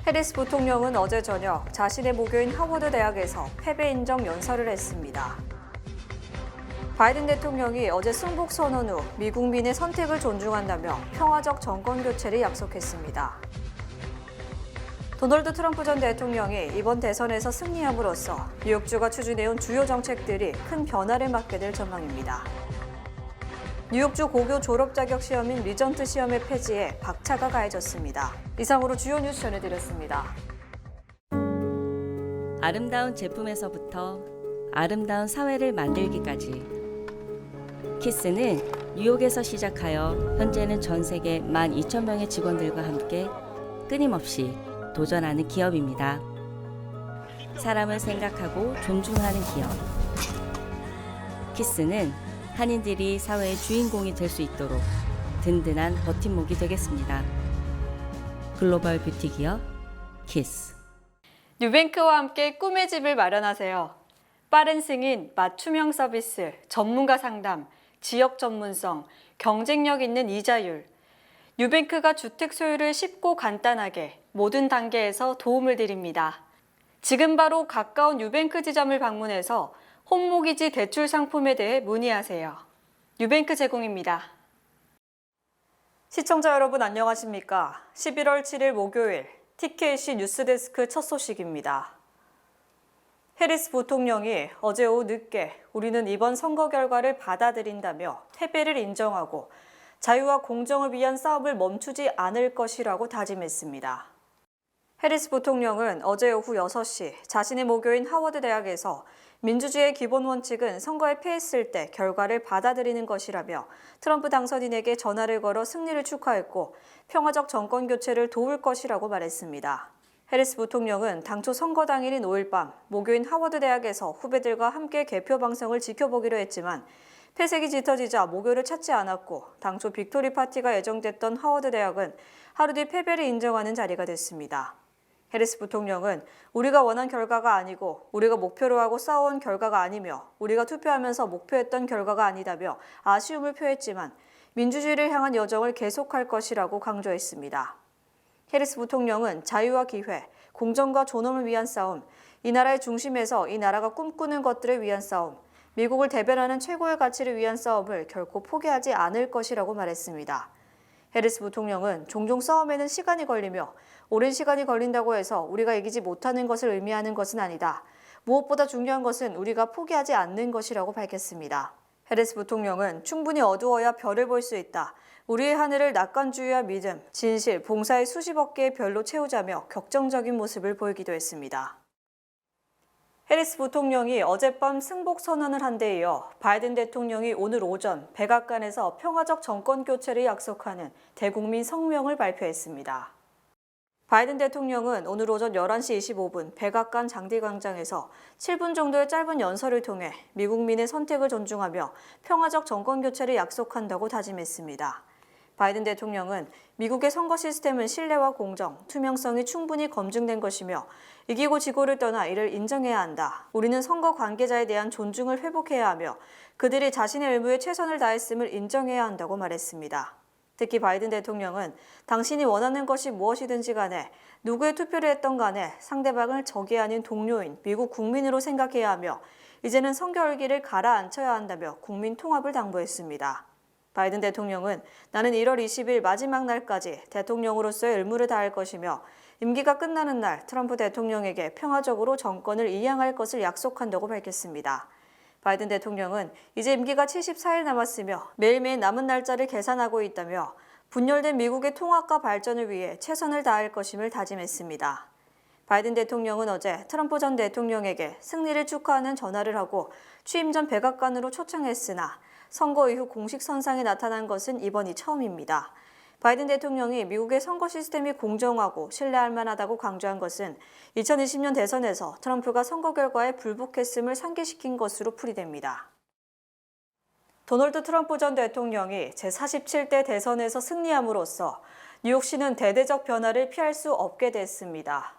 해리스 부통령은 어제 저녁 자신의 모교인 하워드 대학에서 패배 인정 연설을 했습니다. 바이든 대통령이 어제 승복 선언 후 미국민의 선택을 존중한다며 평화적 정권 교체를 약속했습니다. 도널드 트럼프 전 대통령이 이번 대선에서 승리함으로써 뉴욕주가 추진해온 주요 정책들이 큰 변화를 맞게 될 전망입니다. 뉴욕주 고교 졸업 자격 시험인 리전트 시험의 폐지에 박차가 가해졌습니다. 이상으로 주요 뉴스 전해드렸습니다. 아름다운 제품에서부터 아름다운 사회를 만들기까지 키스는 뉴욕에서 시작하여 현재는 전 세계 12,000명의 직원들과 함께 끊임없이 도전하는 기업입니다. 사람을 생각하고 존중하는 기업. 키스는 한인들이 사회의 주인공이 될 수 있도록 든든한 버팀목이 되겠습니다. 글로벌 뷰티 기업 키스. 뉴뱅크와 함께 꿈의 집을 마련하세요. 빠른 승인, 맞춤형 서비스, 전문가 상담, 지역 전문성, 경쟁력 있는 이자율. 뉴뱅크가 주택 소유를 쉽고 간단하게 모든 단계에서 도움을 드립니다. 지금 바로 가까운 뉴뱅크 지점을 방문해서 홈모기지 대출 상품에 대해 문의하세요. 뉴뱅크 제공입니다. 시청자 여러분 안녕하십니까? 11월 7일 목요일 TKC 뉴스데스크 첫 소식입니다. 해리스 부통령이 어제 오후 늦게 우리는 이번 선거 결과를 받아들인다며 패배를 인정하고 자유와 공정을 위한 싸움을 멈추지 않을 것이라고 다짐했습니다. 해리스 부통령은 어제 오후 6시 자신의 모교인 하워드 대학에서 민주주의의 기본 원칙은 선거에 패했을 때 결과를 받아들이는 것이라며 트럼프 당선인에게 전화를 걸어 승리를 축하했고 평화적 정권 교체를 도울 것이라고 말했습니다. 해리스 부통령은 당초 선거 당일인 5일 밤 모교인 하워드 대학에서 후배들과 함께 개표 방송을 지켜보기로 했지만 패색이 짙어지자 모교를 찾지 않았고 당초 빅토리 파티가 예정됐던 하워드 대학은 하루 뒤 패배를 인정하는 자리가 됐습니다. 해리스 부통령은 우리가 원한 결과가 아니고 우리가 목표로 하고 싸워온 결과가 아니며 우리가 투표하면서 목표했던 결과가 아니다며 아쉬움을 표했지만 민주주의를 향한 여정을 계속할 것이라고 강조했습니다. 해리스 부통령은 자유와 기회, 공정과 존엄을 위한 싸움, 이 나라의 중심에서 이 나라가 꿈꾸는 것들을 위한 싸움, 미국을 대변하는 최고의 가치를 위한 싸움을 결코 포기하지 않을 것이라고 말했습니다. 해리스 부통령은 종종 싸움에는 시간이 걸리며 오랜 시간이 걸린다고 해서 우리가 이기지 못하는 것을 의미하는 것은 아니다. 무엇보다 중요한 것은 우리가 포기하지 않는 것이라고 밝혔습니다. 해리스 부통령은 충분히 어두워야 별을 볼 수 있다. 우리의 하늘을 낙관주의와 믿음, 진실, 봉사의 수십억 개의 별로 채우자며 격정적인 모습을 보이기도 했습니다. 해리스 부통령이 어젯밤 승복 선언을 한 데 이어 바이든 대통령이 오늘 오전 백악관에서 평화적 정권 교체를 약속하는 대국민 성명을 발표했습니다. 바이든 대통령은 오늘 오전 11시 25분 백악관 장대광장에서 7분 정도의 짧은 연설을 통해 미국민의 선택을 존중하며 평화적 정권 교체를 약속한다고 다짐했습니다. 바이든 대통령은 미국의 선거 시스템은 신뢰와 공정, 투명성이 충분히 검증된 것이며 이기고 지고를 떠나 이를 인정해야 한다. 우리는 선거 관계자에 대한 존중을 회복해야 하며 그들이 자신의 의무에 최선을 다했음을 인정해야 한다고 말했습니다. 특히 바이든 대통령은 당신이 원하는 것이 무엇이든지 간에 누구의 투표를 했던 간에 상대방을 적이 아닌 동료인 미국 국민으로 생각해야 하며 이제는 선거 열기를 가라앉혀야 한다며 국민 통합을 당부했습니다. 바이든 대통령은 나는 1월 20일 마지막 날까지 대통령으로서의 의무를 다할 것이며 임기가 끝나는 날 트럼프 대통령에게 평화적으로 정권을 이양할 것을 약속한다고 밝혔습니다. 바이든 대통령은 이제 임기가 74일 남았으며 매일매일 남은 날짜를 계산하고 있다며 분열된 미국의 통합과 발전을 위해 최선을 다할 것임을 다짐했습니다. 바이든 대통령은 어제 트럼프 전 대통령에게 승리를 축하하는 전화를 하고 취임 전 백악관으로 초청했으나 선거 이후 공식 선상에 나타난 것은 이번이 처음입니다. 바이든 대통령이 미국의 선거 시스템이 공정하고 신뢰할 만하다고 강조한 것은 2020년 대선에서 트럼프가 선거 결과에 불복했음을 상기시킨 것으로 풀이됩니다. 도널드 트럼프 전 대통령이 제47대 대선에서 승리함으로써 뉴욕시는 대대적 변화를 피할 수 없게 됐습니다.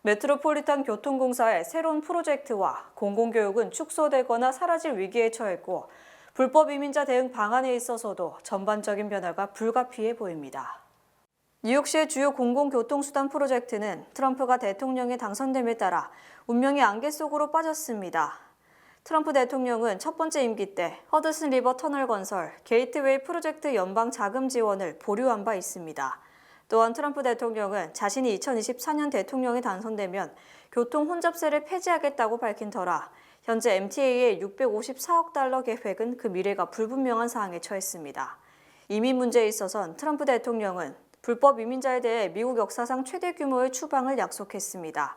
메트로폴리탄 교통공사의 새로운 프로젝트와 공공교육은 축소되거나 사라질 위기에 처했고 불법 이민자 대응 방안에 있어서도 전반적인 변화가 불가피해 보입니다. 뉴욕시의 주요 공공교통수단 프로젝트는 트럼프가 대통령에 당선됨에 따라 운명의 안개 속으로 빠졌습니다. 트럼프 대통령은 첫 번째 임기 때 허드슨 리버 터널 건설, 게이트웨이 프로젝트 연방 자금 지원을 보류한 바 있습니다. 또한 트럼프 대통령은 자신이 2024년 대통령에 당선되면 교통 혼잡세를 폐지하겠다고 밝힌 터라 현재 MTA의 654억 달러 계획은 그 미래가 불분명한 상황에 처했습니다. 이민 문제에 있어선 트럼프 대통령은 불법 이민자에 대해 미국 역사상 최대 규모의 추방을 약속했습니다.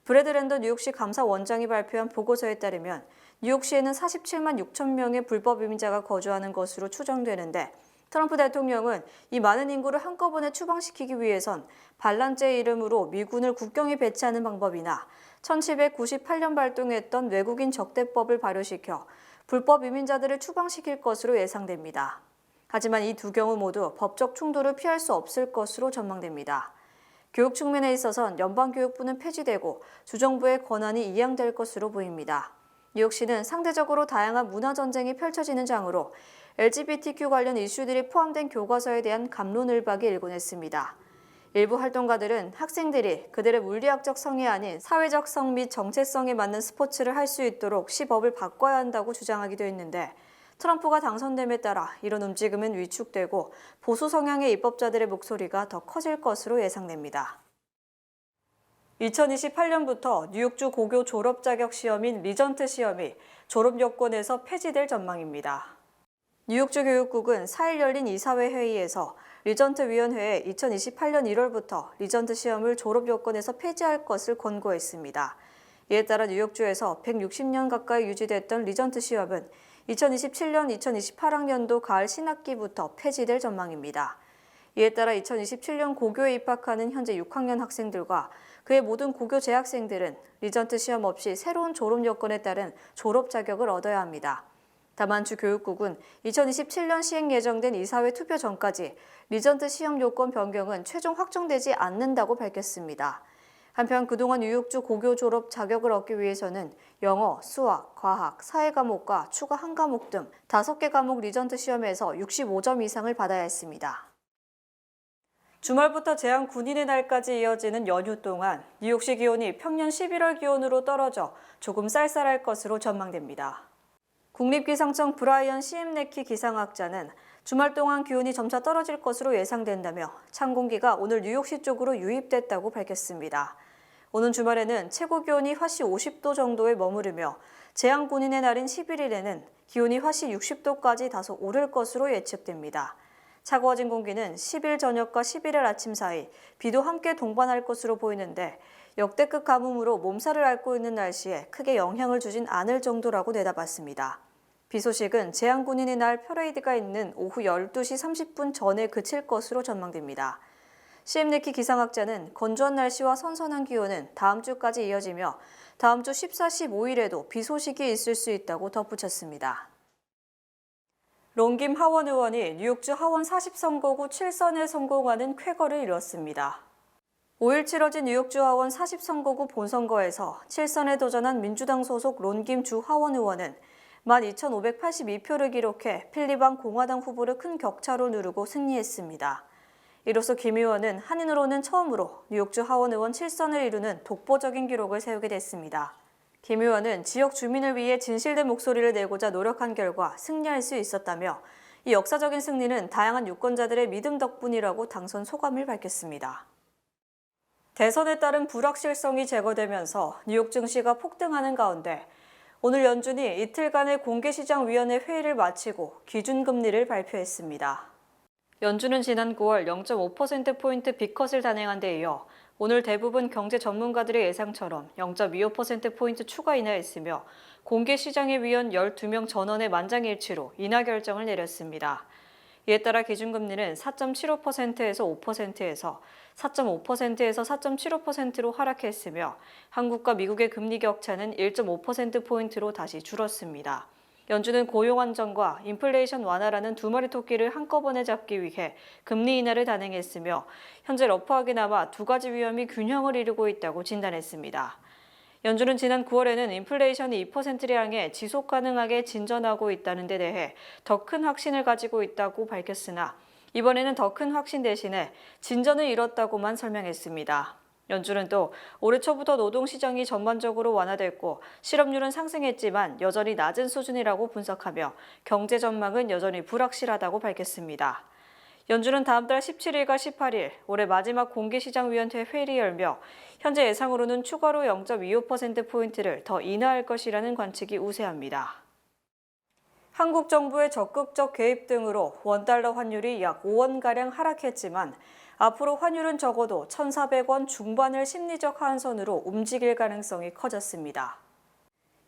브래드 랜더 뉴욕시 감사원장이 발표한 보고서에 따르면 뉴욕시에는 47만 6천 명의 불법 이민자가 거주하는 것으로 추정되는데 트럼프 대통령은 이 많은 인구를 한꺼번에 추방시키기 위해선 반란죄 이름으로 미군을 국경에 배치하는 방법이나 1798년 발동했던 외국인 적대법을 발효시켜 불법 이민자들을 추방시킬 것으로 예상됩니다. 하지만 이 두 경우 모두 법적 충돌을 피할 수 없을 것으로 전망됩니다. 교육 측면에 있어선 연방교육부는 폐지되고 주정부의 권한이 이양될 것으로 보입니다. 뉴욕시는 상대적으로 다양한 문화전쟁이 펼쳐지는 장으로 LGBTQ 관련 이슈들이 포함된 교과서에 대한 갑론을박이 일곤 했습니다. 일부 활동가들은 학생들이 그들의 물리학적 성이 아닌 사회적 성 및 정체성에 맞는 스포츠를 할 수 있도록 시법을 바꿔야 한다고 주장하기도 했는데 트럼프가 당선됨에 따라 이런 움직임은 위축되고 보수 성향의 입법자들의 목소리가 더 커질 것으로 예상됩니다. 2028년부터 뉴욕주 고교 졸업 자격 시험인 리전트 시험이 졸업 여건에서 폐지될 전망입니다. 뉴욕주 교육국은 4일 열린 이사회 회의에서 리전트 위원회에 2028년 1월부터 리전트 시험을 졸업 여건에서 폐지할 것을 권고했습니다. 이에 따라 뉴욕주에서 160년 가까이 유지됐던 리전트 시험은 2027년 2028학년도 가을 신학기부터 폐지될 전망입니다. 이에 따라 2027년 고교에 입학하는 현재 6학년 학생들과 그의 모든 고교 재학생들은 리전트 시험 없이 새로운 졸업 여건에 따른 졸업 자격을 얻어야 합니다. 다만 주 교육국은 2027년 시행 예정된 이사회 투표 전까지 리전트 시험 요건 변경은 최종 확정되지 않는다고 밝혔습니다. 한편 그동안 뉴욕주 고교 졸업 자격을 얻기 위해서는 영어, 수학, 과학, 사회 과목과 추가 한 과목 등 5개 과목 리전트 시험에서 65점 이상을 받아야 했습니다. 주말부터 제한 군인의 날까지 이어지는 연휴 동안 뉴욕시 기온이 평년 11월 기온으로 떨어져 조금 쌀쌀할 것으로 전망됩니다. 국립기상청 브라이언 시엠네키 기상학자는 주말 동안 기온이 점차 떨어질 것으로 예상된다며 찬 공기가 오늘 뉴욕시 쪽으로 유입됐다고 밝혔습니다. 오는 주말에는 최고 기온이 화씨 50도 정도에 머무르며 제한 군인의 날인 11일에는 기온이 화씨 60도까지 다소 오를 것으로 예측됩니다. 차가워진 공기는 10일 저녁과 11일 아침 사이 비도 함께 동반할 것으로 보이는데 역대급 가뭄으로 몸살을 앓고 있는 날씨에 크게 영향을 주진 않을 정도라고 내다봤습니다. 비 소식은 제한군인의 날 퍼레이드가 있는 오후 12시 30분 전에 그칠 것으로 전망됩니다. 시엠네키 기상학자는 건조한 날씨와 선선한 기온은 다음 주까지 이어지며 다음 주 14, 15일에도 비 소식이 있을 수 있다고 덧붙였습니다. 론김 하원 의원이 뉴욕주 하원 40선거구 7선에 성공하는 쾌거를 이뤘습니다. 5일 치러진 뉴욕주 하원 40선거구 본선거에서 7선에 도전한 민주당 소속 론김 주 하원 의원은 12,582표를 기록해 필리방 공화당 후보를 큰 격차로 누르고 승리했습니다. 이로써 김 의원은 한인으로는 처음으로 뉴욕주 하원 의원 7선을 이루는 독보적인 기록을 세우게 됐습니다. 김 의원은 지역 주민을 위해 진실된 목소리를 내고자 노력한 결과 승리할 수 있었다며 이 역사적인 승리는 다양한 유권자들의 믿음 덕분이라고 당선 소감을 밝혔습니다. 대선에 따른 불확실성이 제거되면서 뉴욕 증시가 폭등하는 가운데 오늘 연준이 이틀간의 공개시장위원회 회의를 마치고 기준금리를 발표했습니다. 연준은 지난 9월 0.5%포인트 빅컷을 단행한 데 이어 오늘 대부분 경제 전문가들의 예상처럼 0.25%포인트 추가 인하했으며 공개시장의 위원 12명 전원의 만장일치로 인하 결정을 내렸습니다. 이에 따라 기준금리는 4.75%에서 5%에서 4.5%에서 4.75%로 하락했으며 한국과 미국의 금리 격차는 1.5%포인트로 다시 줄었습니다. 연준은 고용 안정과 인플레이션 완화라는 두 마리 토끼를 한꺼번에 잡기 위해 금리 인하를 단행했으며 현재 러프하게나마 두 가지 위험이 균형을 이루고 있다고 진단했습니다. 연준은 지난 9월에는 인플레이션이 2%를 향해 지속 가능하게 진전하고 있다는 데 대해 더 큰 확신을 가지고 있다고 밝혔으나 이번에는 더 큰 확신 대신에 진전을 이뤘다고만 설명했습니다. 연준은 또 올해 초부터 노동시장이 전반적으로 완화됐고 실업률은 상승했지만 여전히 낮은 수준이라고 분석하며 경제 전망은 여전히 불확실하다고 밝혔습니다. 연준은 다음 달 17일과 18일 올해 마지막 공개시장위원회 회의를 열며 현재 예상으로는 추가로 0.25%포인트를 더 인하할 것이라는 관측이 우세합니다. 한국 정부의 적극적 개입 등으로 원달러 환율이 약 5원가량 하락했지만 앞으로 환율은 적어도 1,400원 중반을 심리적 하한선으로 움직일 가능성이 커졌습니다.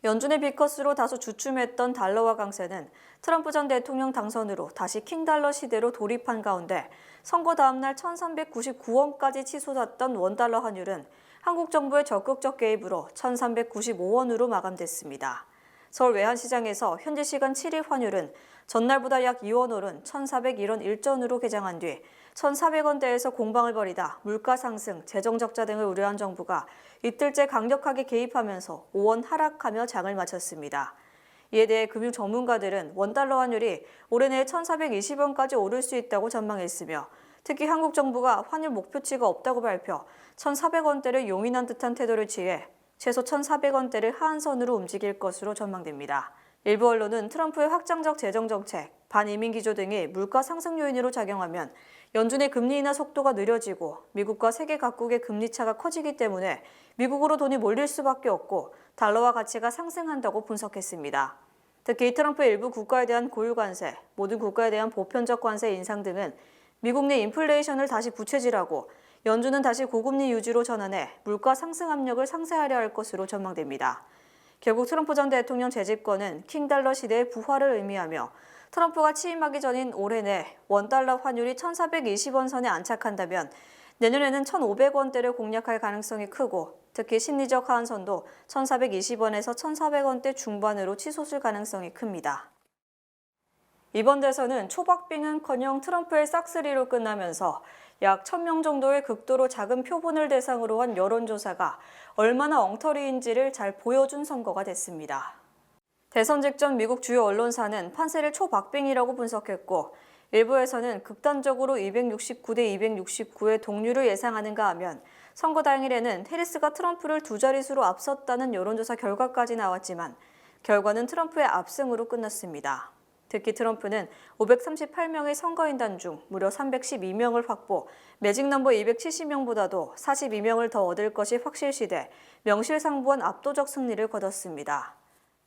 연준의 비커스로 다소 주춤했던 달러화 강세는 트럼프 전 대통령 당선으로 다시 킹달러 시대로 돌입한 가운데 선거 다음 날 1,399원까지 치솟았던 원달러 환율은 한국 정부의 적극적 개입으로 1,395원으로 마감됐습니다. 서울 외환시장에서 현지 시간 7일 환율은 전날보다 약 2원 오른 1,401원 1전으로 개장한 뒤 1,400원대에서 공방을 벌이다 물가 상승, 재정 적자 등을 우려한 정부가 이틀째 강력하게 개입하면서 5원 하락하며 장을 마쳤습니다. 이에 대해 금융 전문가들은 원달러 환율이 올해 내에 1,420원까지 오를 수 있다고 전망했으며 특히 한국 정부가 환율 목표치가 없다고 발표, 1,400원대를 용인한 듯한 태도를 취해 최소 1,400원대를 하한선으로 움직일 것으로 전망됩니다. 일부 언론은 트럼프의 확장적 재정 정책, 반이민 기조 등이 물가 상승 요인으로 작용하면 연준의 금리 인하 속도가 느려지고 미국과 세계 각국의 금리 차가 커지기 때문에 미국으로 돈이 몰릴 수밖에 없고 달러화 가치가 상승한다고 분석했습니다. 특히 트럼프의 일부 국가에 대한 고유 관세, 모든 국가에 대한 보편적 관세 인상 등은 미국 내 인플레이션을 다시 부채질하고 연준은 다시 고금리 유지로 전환해 물가 상승 압력을 상쇄하려 할 것으로 전망됩니다. 결국 트럼프 전 대통령 재집권은 킹달러 시대의 부활을 의미하며 트럼프가 취임하기 전인 올해 내 원달러 환율이 1,420원 선에 안착한다면 내년에는 1,500원대를 공략할 가능성이 크고 특히 심리적 하한선도 1,420원에서 1,400원대 중반으로 치솟을 가능성이 큽니다. 이번 대선은 초박빙은커녕 트럼프의 싹쓸이로 끝나면서 약 1,000명 정도의 극도로 작은 표본을 대상으로 한 여론조사가 얼마나 엉터리인지를 잘 보여준 선거가 됐습니다. 대선 직전 미국 주요 언론사는 판세를 초박빙이라고 분석했고 일부에서는 극단적으로 269대 269의 동률을 예상하는가 하면 선거 당일에는 해리스가 트럼프를 두 자릿수로 앞섰다는 여론조사 결과까지 나왔지만 결과는 트럼프의 압승으로 끝났습니다. 특히 트럼프는 538명의 선거인단 중 무려 312명을 확보, 매직 넘버 270명보다도 42명을 더 얻을 것이 확실시돼 명실상부한 압도적 승리를 거뒀습니다.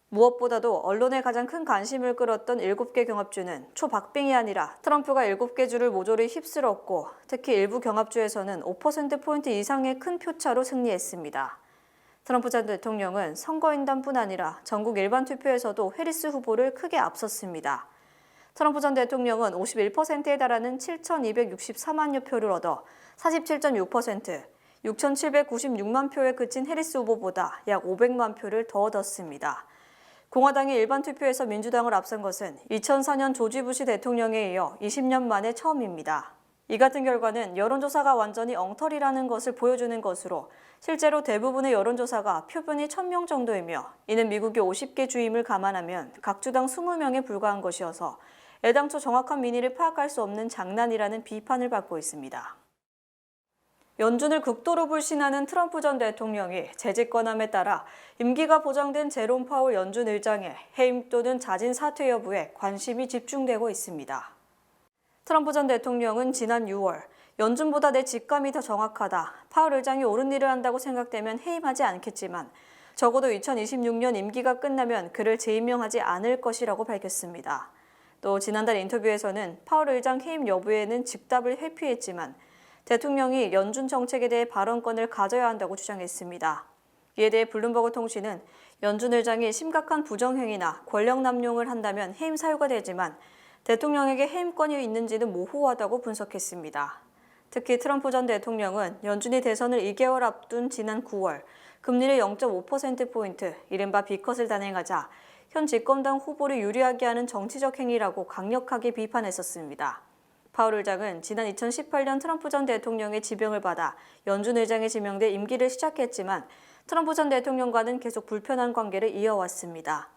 무엇보다도 언론의 가장 큰 관심을 끌었던 7개 경합주는 초박빙이 아니라 트럼프가 7개 주를 모조리 휩쓸었고 특히 일부 경합주에서는 5%포인트 이상의 큰 표차로 승리했습니다. 트럼프 전 대통령은 선거인단뿐 아니라 전국 일반 투표에서도 해리스 후보를 크게 앞섰습니다. 트럼프 전 대통령은 51%에 달하는 7,264만여 표를 얻어 47.6%, 6,796만 표에 그친 해리스 후보보다 약 500만 표를 더 얻었습니다. 공화당이 일반 투표에서 민주당을 앞선 것은 2004년 조지 부시 대통령에 이어 20년 만에 처음입니다. 이 같은 결과는 여론조사가 완전히 엉터리라는 것을 보여주는 것으로 실제로 대부분의 여론조사가 표본이 1,000명 정도이며 이는 미국의 50개 주임을 감안하면 각 주당 20명에 불과한 것이어서 애당초 정확한 민의를 파악할 수 없는 장난이라는 비판을 받고 있습니다. 연준을 극도로 불신하는 트럼프 전 대통령이 재집권함에 따라 임기가 보장된 제롬 파월 연준 의장의 해임 또는 자진 사퇴 여부에 관심이 집중되고 있습니다. 트럼프 전 대통령은 지난 6월 연준보다 내 직감이 더 정확하다. 파월 의장이 옳은 일을 한다고 생각되면 해임하지 않겠지만 적어도 2026년 임기가 끝나면 그를 재임명하지 않을 것이라고 밝혔습니다. 또 지난달 인터뷰에서는 파월 의장 해임 여부에는 즉답을 회피했지만 대통령이 연준 정책에 대해 발언권을 가져야 한다고 주장했습니다. 이에 대해 블룸버그 통신은 연준 의장이 심각한 부정행위나 권력 남용을 한다면 해임 사유가 되지만 대통령에게 해임권이 있는지는 모호하다고 분석했습니다. 특히 트럼프 전 대통령은 연준이 대선을 2개월 앞둔 지난 9월 금리를 0.5%포인트, 이른바 비컷을 단행하자 현 집권당 후보를 유리하게 하는 정치적 행위라고 강력하게 비판했었습니다. 파월 의장은 지난 2018년 트럼프 전 대통령의 지명을 받아 연준 의장에 지명돼 임기를 시작했지만 트럼프 전 대통령과는 계속 불편한 관계를 이어왔습니다.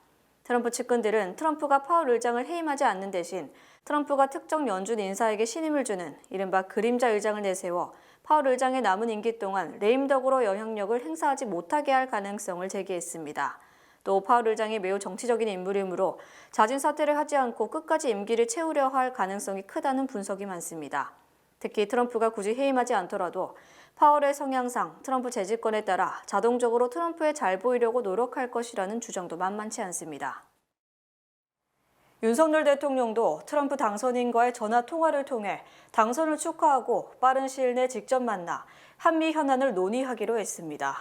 트럼프 측근들은 트럼프가 파월 의장을 해임하지 않는 대신 트럼프가 특정 연준 인사에게 신임을 주는 이른바 그림자 의장을 내세워 파월 의장의 남은 임기 동안 레임덕으로 영향력을 행사하지 못하게 할 가능성을 제기했습니다. 또 파월 의장이 매우 정치적인 인물이므로 자진 사퇴를 하지 않고 끝까지 임기를 채우려 할 가능성이 크다는 분석이 많습니다. 특히 트럼프가 굳이 해임하지 않더라도 파월의 성향상 트럼프 재집권에 따라 자동적으로 트럼프에 잘 보이려고 노력할 것이라는 주장도 만만치 않습니다. 윤석열 대통령도 트럼프 당선인과의 전화 통화를 통해 당선을 축하하고 빠른 시일 내 직접 만나 한미 현안을 논의하기로 했습니다.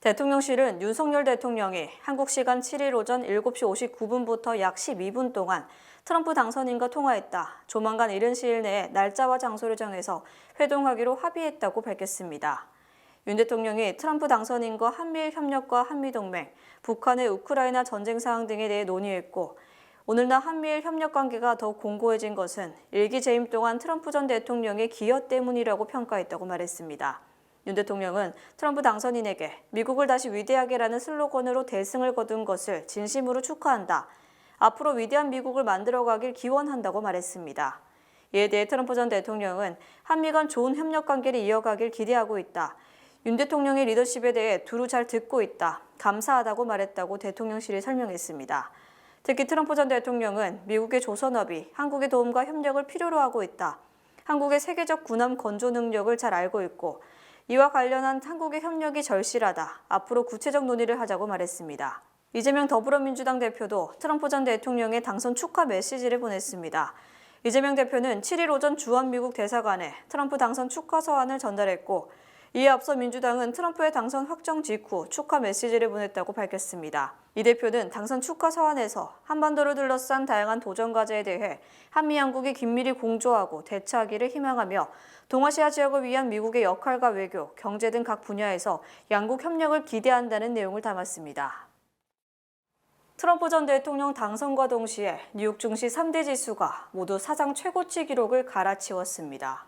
대통령실은 윤석열 대통령이 한국 시간 7일 오전 7시 59분부터 약 12분 동안 트럼프 당선인과 통화했다. 조만간 이른 시일 내에 날짜와 장소를 정해서 회동하기로 합의했다고 밝혔습니다. 윤 대통령이 트럼프 당선인과 한미일 협력과 한미동맹, 북한의 우크라이나 전쟁 사항 등에 대해 논의했고 오늘날 한미일 협력 관계가 더욱 공고해진 것은 일기 재임 동안 트럼프 전 대통령의 기여 때문이라고 평가했다고 말했습니다. 윤 대통령은 트럼프 당선인에게 미국을 다시 위대하게라는 슬로건으로 대승을 거둔 것을 진심으로 축하한다. 앞으로 위대한 미국을 만들어가길 기원한다고 말했습니다. 이에 대해 트럼프 전 대통령은 한미 간 좋은 협력 관계를 이어가길 기대하고 있다. 윤 대통령의 리더십에 대해 두루 잘 듣고 있다. 감사하다고 말했다고 대통령실이 설명했습니다. 특히 트럼프 전 대통령은 미국의 조선업이 한국의 도움과 협력을 필요로 하고 있다. 한국의 세계적 군함 건조 능력을 잘 알고 있고 이와 관련한 한국의 협력이 절실하다. 앞으로 구체적 논의를 하자고 말했습니다. 이재명 더불어민주당 대표도 트럼프 전 대통령의 당선 축하 메시지를 보냈습니다. 이재명 대표는 7일 오전 주한미국 대사관에 트럼프 당선 축하 서한을 전달했고 이에 앞서 민주당은 트럼프의 당선 확정 직후 축하 메시지를 보냈다고 밝혔습니다. 이 대표는 당선 축하 서한에서 한반도를 둘러싼 다양한 도전 과제에 대해 한미 양국이 긴밀히 공조하고 대처하기를 희망하며 동아시아 지역을 위한 미국의 역할과 외교, 경제 등 각 분야에서 양국 협력을 기대한다는 내용을 담았습니다. 트럼프 전 대통령 당선과 동시에 뉴욕 증시 3대 지수가 모두 사상 최고치 기록을 갈아치웠습니다.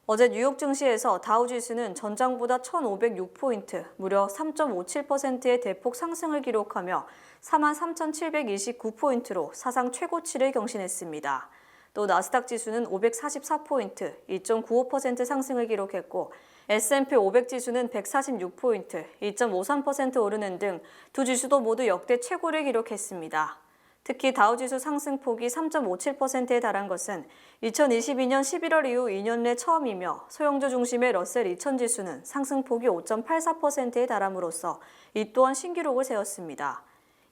어제 뉴욕 증시에서 다우 지수는 전장보다 1,506포인트, 무려 3.57%의 대폭 상승을 기록하며 43,729포인트로 사상 최고치를 경신했습니다. 또 나스닥 지수는 544포인트, 2.95% 상승을 기록했고 S&P 500 지수는 146포인트, 2.53% 오르는 등 두 지수도 모두 역대 최고를 기록했습니다. 특히 다우지수 상승폭이 3.57%에 달한 것은 2022년 11월 이후 2년 내 처음이며 소형주 중심의 러셀 2000 지수는 상승폭이 5.84%에 달함으로써 이 또한 신기록을 세웠습니다.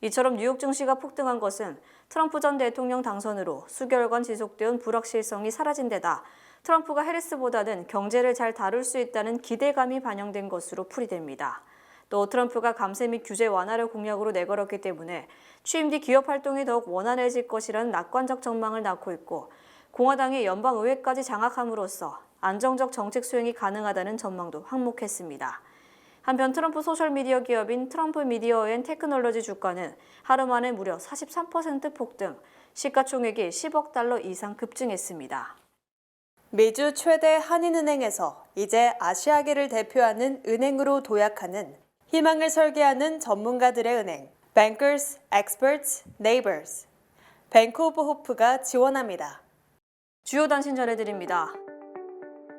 이처럼 뉴욕 증시가 폭등한 것은 트럼프 전 대통령 당선으로 수개월간 지속되온 불확실성이 사라진 데다 트럼프가 해리스보다는 경제를 잘 다룰 수 있다는 기대감이 반영된 것으로 풀이됩니다. 또 트럼프가 감세 및 규제 완화를 공약으로 내걸었기 때문에 취임 뒤 기업 활동이 더욱 원활해질 것이라는 낙관적 전망을 낳고 있고 공화당이 연방의회까지 장악함으로써 안정적 정책 수행이 가능하다는 전망도 확목했습니다. 한편 트럼프 소셜미디어 기업인 트럼프 미디어 앤 테크놀로지 주가는 하루 만에 무려 43% 폭등, 시가총액이 10억 달러 이상 급증했습니다. 미주 최대 한인은행에서 이제 아시아계를 대표하는 은행으로 도약하는 희망을 설계하는 전문가들의 은행 Bankers, Experts, Neighbors 뱅크 오브 호프가 지원합니다. 주요 단신 전해드립니다.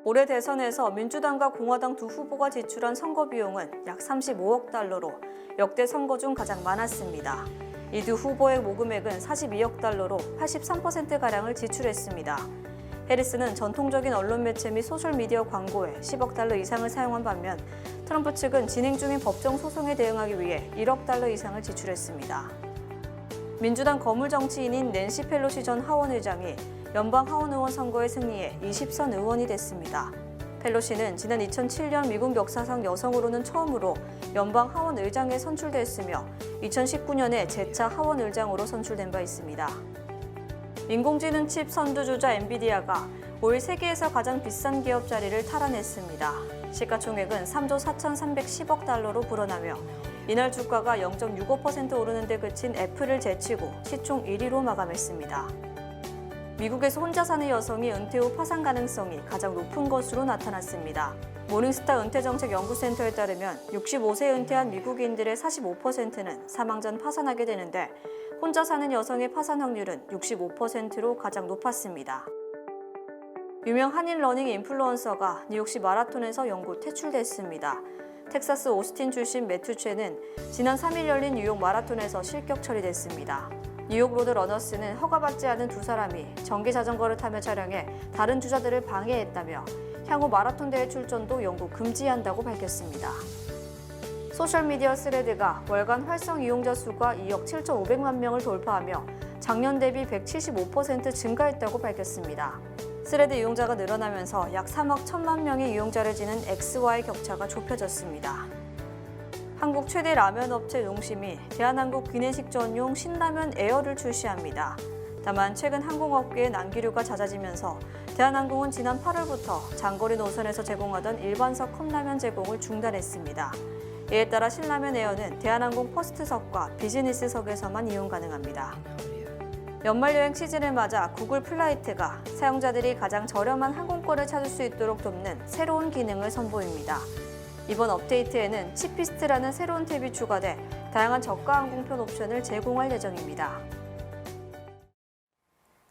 올해 대선에서 민주당과 공화당 두 후보가 지출한 선거 비용은 약 35억 달러로 역대 선거 중 가장 많았습니다. 이 두 후보의 모금액은 42억 달러로 83%가량을 지출했습니다. 해리스는 전통적인 언론 매체 및 소셜미디어 광고에 10억 달러 이상을 사용한 반면 트럼프 측은 진행 중인 법정 소송에 대응하기 위해 1억 달러 이상을 지출했습니다. 민주당 거물 정치인인 낸시 펠로시 전 하원 의장이 연방 하원 의원 선거에 승리해 20선 의원이 됐습니다. 펠로시는 지난 2007년 미국 역사상 여성으로는 처음으로 연방 하원 의장에 선출됐으며 2019년에 재차 하원 의장으로 선출된 바 있습니다. 인공지능 칩 선두주자 엔비디아가 올 세계에서 가장 비싼 기업 자리를 탈환했습니다. 시가총액은 3조 4,310억 달러로 불어나며 이날 주가가 0.65% 오르는 데 그친 애플을 제치고 시총 1위로 마감했습니다. 미국에서 혼자 사는 여성이 은퇴 후 파산 가능성이 가장 높은 것으로 나타났습니다. 모닝스타 은퇴정책연구센터에 따르면 65세 은퇴한 미국인들의 45%는 사망 전 파산하게 되는데 혼자 사는 여성의 파산 확률은 65%로 가장 높았습니다. 유명 한인 러닝 인플루언서가 뉴욕시 마라톤에서 영구 퇴출됐습니다. 텍사스 오스틴 출신 매튜 최는 지난 3일 열린 뉴욕 마라톤에서 실격 처리됐습니다. 뉴욕 로드 러너스는 허가받지 않은 두 사람이 전기 자전거를 타며 촬영해 다른 주자들을 방해했다며 향후 마라톤 대회 출전도 영구 금지한다고 밝혔습니다. 소셜미디어 스레드가 월간 활성 이용자 수가 2억 7,500만 명을 돌파하며 작년 대비 175% 증가했다고 밝혔습니다. 스레드 이용자가 늘어나면서 약 3억 1천만 명의 이용자를 지닌 X와의 격차가 좁혀졌습니다. 한국 최대 라면 업체 농심이 대한항공 기내식 전용 신라면 에어를 출시합니다. 다만 최근 항공업계의 난기류가 잦아지면서 대한항공은 지난 8월부터 장거리 노선에서 제공하던 일반석 컵라면 제공을 중단했습니다. 이에 따라 신라면 에어는 대한항공 퍼스트석과 비즈니스석에서만 이용 가능합니다. 연말여행 시즌을 맞아 구글 플라이트가 사용자들이 가장 저렴한 항공권을 찾을 수 있도록 돕는 새로운 기능을 선보입니다. 이번 업데이트에는 치피스트라는 새로운 탭이 추가돼 다양한 저가 항공편 옵션을 제공할 예정입니다.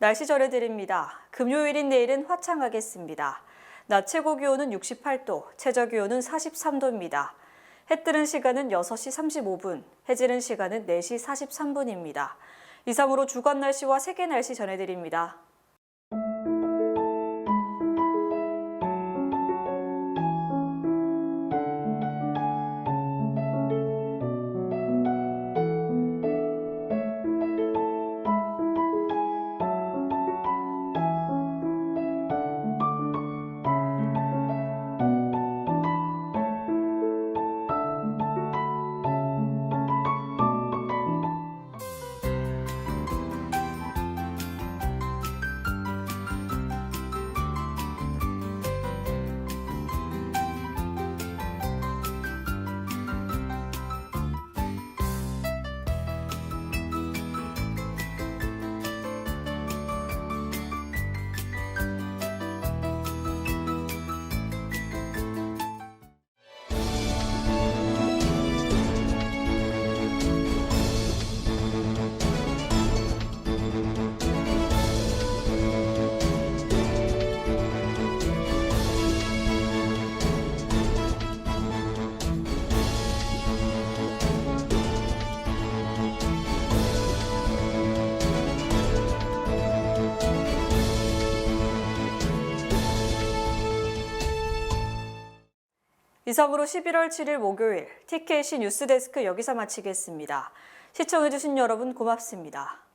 날씨 전해드립니다. 금요일인 내일은 화창하겠습니다. 낮 최고 기온은 68도, 최저 기온은 43도입니다. 해 뜨는 시간은 6시 35분, 해 지는 시간은 4시 43분입니다. 이상으로 주간 날씨와 세계 날씨 전해드립니다. 이상으로 11월 7일 목요일 TKC 뉴스데스크 여기서 마치겠습니다. 시청해주신 여러분 고맙습니다.